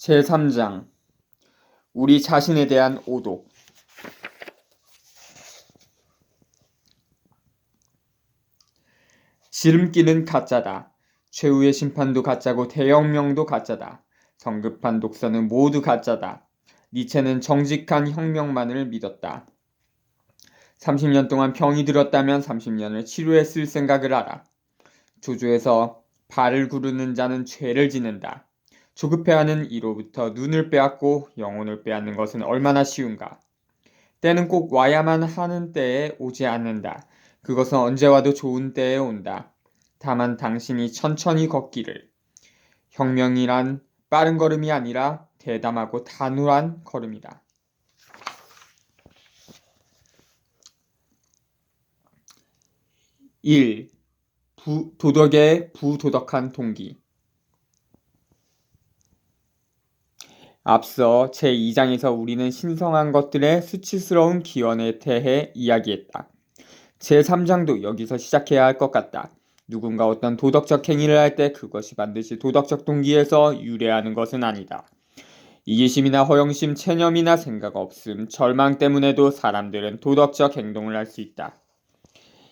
제3장 우리 자신에 대한 오도. 지름길은 가짜다. 최후의 심판도 가짜고 대혁명도 가짜다. 성급한 독서는 모두 가짜다. 니체는 정직한 혁명만을 믿었다. 30년 동안 병이 들었다면 30년을 치료에 쓸 생각을 하라. 조조에서 발을 구르는 자는 죄를 짓는다. 조급해하는 이로부터 눈을 빼앗고 영혼을 빼앗는 것은 얼마나 쉬운가. 때는 꼭 와야만 하는 때에 오지 않는다. 그것은 언제 와도 좋은 때에 온다. 다만 당신이 천천히 걷기를. 혁명이란 빠른 걸음이 아니라 대담하고 단호한 걸음이다. 1. 도덕의 부도덕한 동기. 앞서 제2장에서 우리는 신성한 것들의 수치스러운 기원에 대해 이야기했다. 제3장도 여기서 시작해야 할 것 같다. 누군가 어떤 도덕적 행위를 할 때 그것이 반드시 도덕적 동기에서 유래하는 것은 아니다. 이기심이나 허영심, 체념이나 생각 없음, 절망 때문에도 사람들은 도덕적 행동을 할 수 있다.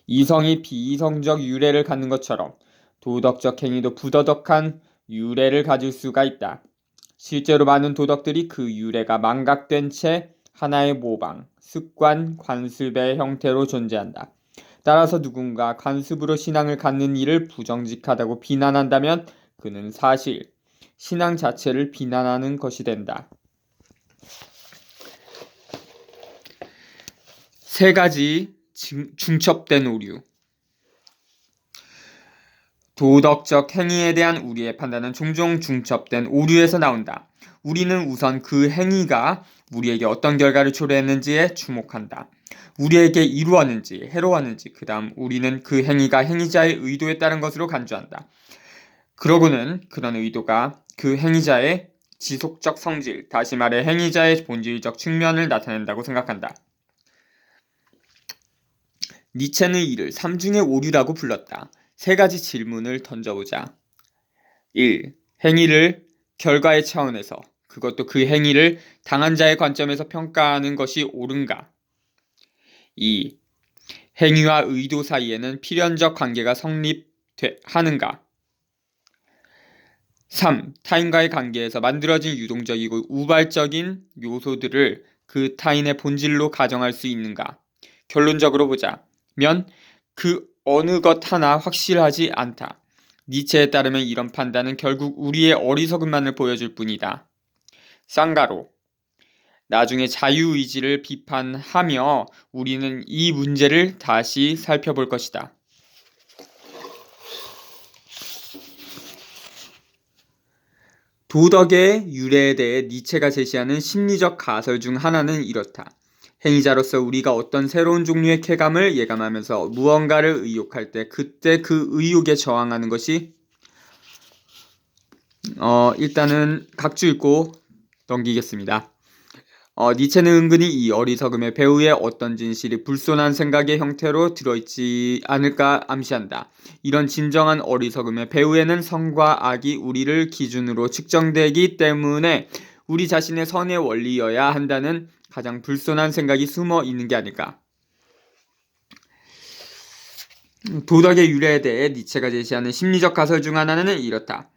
이성이 비이성적 유래를 갖는 것처럼 도덕적 행위도 부도덕한 유래를 가질 수가 있다. 실제로 많은 도덕들이 그 유래가 망각된 채 하나의 모방, 습관, 관습의 형태로 존재한다. 따라서 누군가 관습으로 신앙을 갖는 일을 부정직하다고 비난한다면 그는 사실 신앙 자체를 비난하는 것이 된다. 세 가지 중첩된 오류. 도덕적 행위에 대한 우리의 판단은 종종 중첩된 오류에서 나온다. 우리는 우선 그 행위가 우리에게 어떤 결과를 초래했는지에 주목한다. 우리에게 이루었는지 해로웠는지, 그 다음 우리는 그 행위가 행위자의 의도에 따른 것으로 간주한다. 그러고는 그런 의도가 그 행위자의 지속적 성질, 다시 말해 행위자의 본질적 측면을 나타낸다고 생각한다. 니체는 이를 삼중의 오류라고 불렀다. 세 가지 질문을 던져보자. 1. 행위를 결과의 차원에서, 그것도 그 행위를 당한 자의 관점에서 평가하는 것이 옳은가? 2. 행위와 의도 사이에는 필연적 관계가 성립하는가? 3. 타인과의 관계에서 만들어진 유동적이고 우발적인 요소들을 그 타인의 본질로 가정할 수 있는가? 결론적으로 보자면 그 어느 것 하나 확실하지 않다. 니체에 따르면 이런 판단은 결국 우리의 어리석음만을 보여줄 뿐이다. 쌍가로. 나중에 자유의지를 비판하며 우리는 이 문제를 다시 살펴볼 것이다. 도덕의 유래에 대해 니체가 제시하는 심리적 가설 중 하나는 이렇다. 행위자로서 우리가 어떤 새로운 종류의 쾌감을 예감하면서 무언가를 의욕할 때 그때 그 의욕에 저항하는 것이 일단은 각주 읽고 넘기겠습니다. 니체는 은근히 이 어리석음의 배후에 어떤 진실이 불손한 생각의 형태로 들어있지 않을까 암시한다. 이런 진정한 어리석음의 배후에는 선과 악이 우리를 기준으로 측정되기 때문에 우리 자신의 선의 원리여야 한다는 가장 불손한 생각이 숨어 있는 게 아닐까. 도덕의 유래에 대해 니체가 제시하는 심리적 가설 중 하나는 이렇다.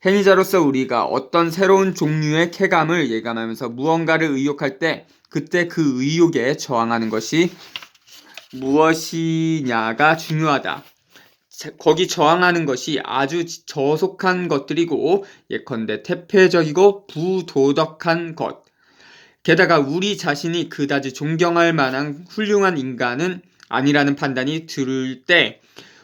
행위자로서 우리가 어떤 새로운 종류의 쾌감을 예감하면서 무언가를 의욕할 때 그때 그 의욕에 저항하는 것이 무엇이냐가 중요하다. 거기 저항하는 것이 아주 저속한 것들이고 예컨대 태폐적이고 부도덕한 것. 게다가 우리 자신이 그다지 존경할 만한 훌륭한 인간은 아니라는 판단이 들 때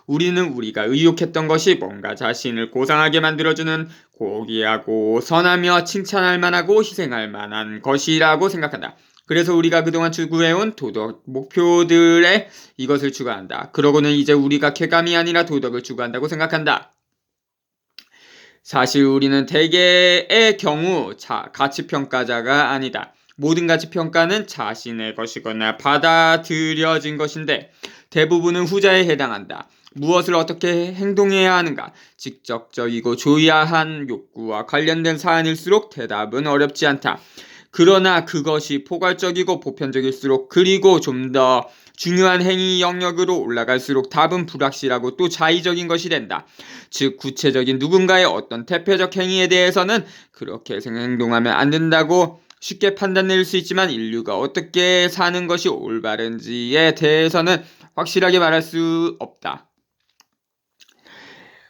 우리는 우리가 의욕했던 것이 뭔가 자신을 고상하게 만들어주는 고귀하고 선하며 칭찬할 만하고 희생할 만한 것이라고 생각한다. 그래서 우리가 그동안 추구해온 도덕 목표들에 이것을 추구한다. 그러고는 이제 우리가 쾌감이 아니라 도덕을 추구한다고 생각한다. 사실 우리는 대개의 경우 가치평가자가 아니다. 모든 가치평가는 자신의 것이거나 받아들여진 것인데 대부분은 후자에 해당한다. 무엇을 어떻게 행동해야 하는가, 직접적이고 조야한 욕구와 관련된 사안일수록 대답은 어렵지 않다. 그러나 그것이 포괄적이고 보편적일수록, 그리고 좀 더 중요한 행위 영역으로 올라갈수록 답은 불확실하고 또 자의적인 것이 된다. 즉 구체적인 누군가의 어떤 대표적 행위에 대해서는 그렇게 행동하면 안 된다고 쉽게 판단낼 수 있지만, 인류가 어떻게 사는 것이 올바른지에 대해서는 확실하게 말할 수 없다.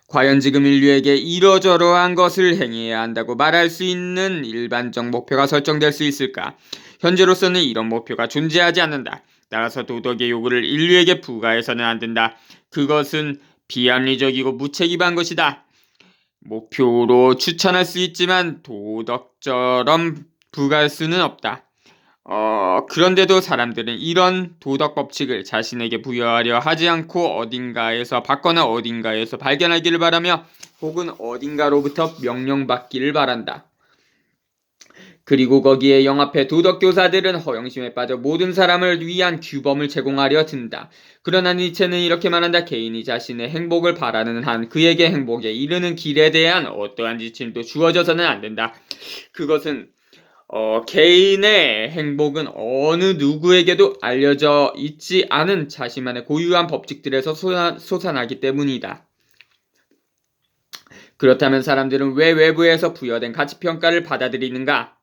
과연 지금 인류에게 이러저러한 것을 행해야 한다고 말할 수 있는 일반적 목표가 설정될 수 있을까? 현재로서는 이런 목표가 존재하지 않는다. 따라서 도덕의 요구를 인류에게 부과해서는 안 된다. 그것은 비합리적이고 무책임한 것이다. 목표로 추천할 수 있지만 도덕처럼 부과할 수는 없다. 그런데도 사람들은 이런 도덕 법칙을 자신에게 부여하려 하지 않고 어딘가에서 받거나 어딘가에서 발견하기를 바라며, 혹은 어딘가로부터 명령받기를 바란다. 그리고 거기에 영합해 도덕교사들은 허영심에 빠져 모든 사람을 위한 규범을 제공하려 든다. 그러나 니체는 이렇게 말한다. 개인이 자신의 행복을 바라는 한 그에게 행복에 이르는 길에 대한 어떠한 지침도 주어져서는 안 된다. 그것은 개인의 행복은 어느 누구에게도 알려져 있지 않은 자신만의 고유한 법칙들에서 솟아나기 때문이다. 그렇다면 사람들은 왜 외부에서 부여된 가치평가를 받아들이는가?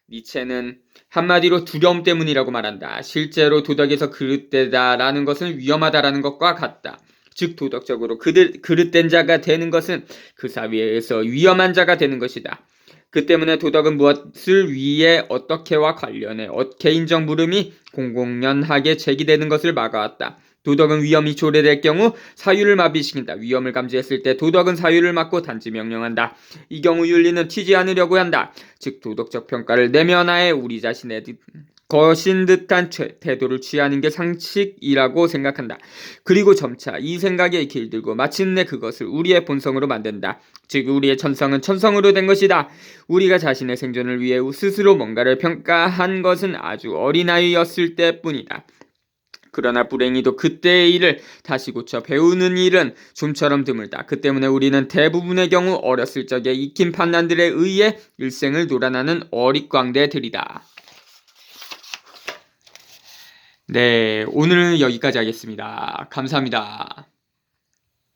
니체는 한마디로 두려움 때문이라고 말한다. 실제로 도덕에서 그릇되다라는 것은 위험하다라는 것과 같다. 즉 도덕적으로 그릇된 자가 되는 것은 그 사회에서 위험한 자가 되는 것이다. 그 때문에 도덕은 무엇을 위해 어떻게와 관련해 개인적 물음이 공공연하게 제기되는 것을 막아왔다. 도덕은 위험이 초래될 경우 사유를 마비시킨다. 위험을 감지했을 때 도덕은 사유를 막고 단지 명령한다. 이 경우 윤리는 튀지 않으려고 한다. 즉 도덕적 평가를 내면하에 우리 자신의 것인 듯한 태도를 취하는 게 상식이라고 생각한다. 그리고 점차 이 생각에 길들고 마침내 그것을 우리의 본성으로 만든다. 즉 우리의 천성은 천성으로 된 것이다. 우리가 자신의 생존을 위해 스스로 뭔가를 평가한 것은 아주 어린아이였을 때뿐이다. 그러나 불행히도 그때의 일을 다시 고쳐 배우는 일은 좀처럼 드물다. 그 때문에 우리는 대부분의 경우 어렸을 적에 익힌 판단들에 의해 일생을 놀아나는 어릿광대들이다. 네, 오늘은 여기까지 하겠습니다. 감사합니다.